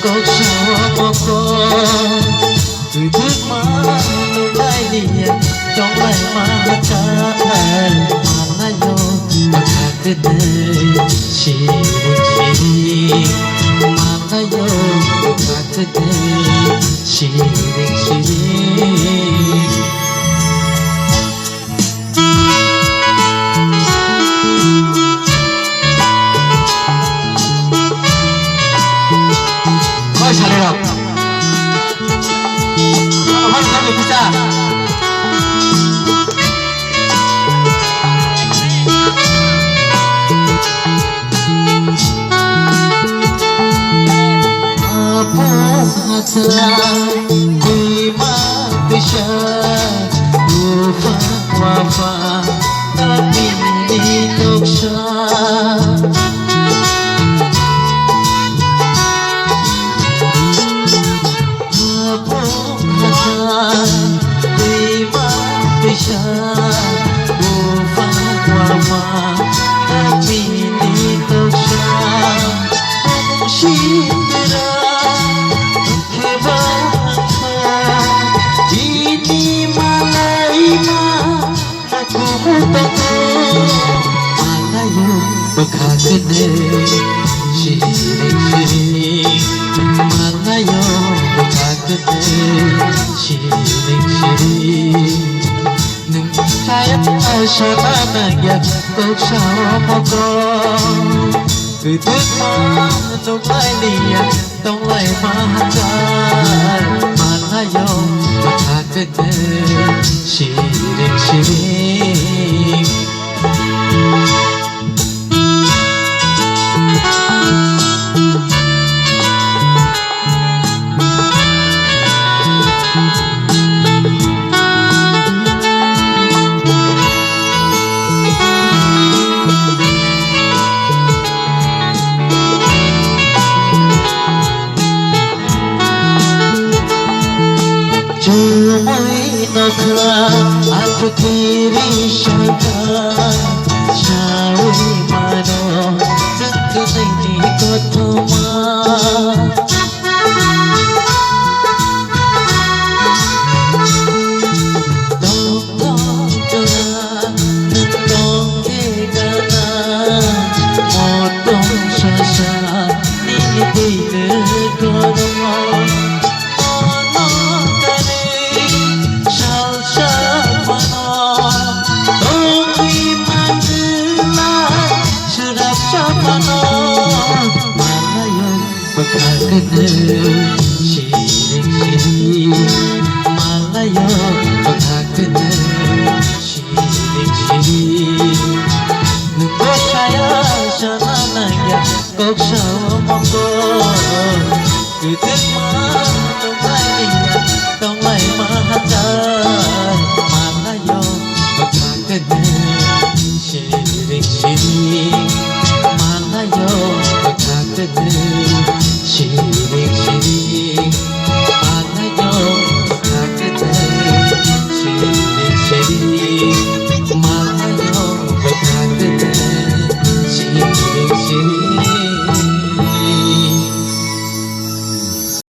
꼭 샤워먹고 그들만 놀라이니야 정말만 잘 만나요 그대 시리시리 만나요 그대 시리시리 잘해라. 환상의 부자. 아파하다 이만 드셔 우파 와파 나비니 녹샤 그대 시리시리 만나요 그대 시리시리 눈가에서 나나야 꼭 샤워먹고 그들만 동라이니야 동라이만 잘 만나요 그대 시리시리 Cumoi nokra aku kiri syaitan Syawi mano Tentu ini kotoma Dong dong jalan Dong kegana Motong syasa Ini bila kotoma 그대 시리시리 말라요 그대 시리시리 눈부셔야 샤나나야 꼭 샤워먹고 그대만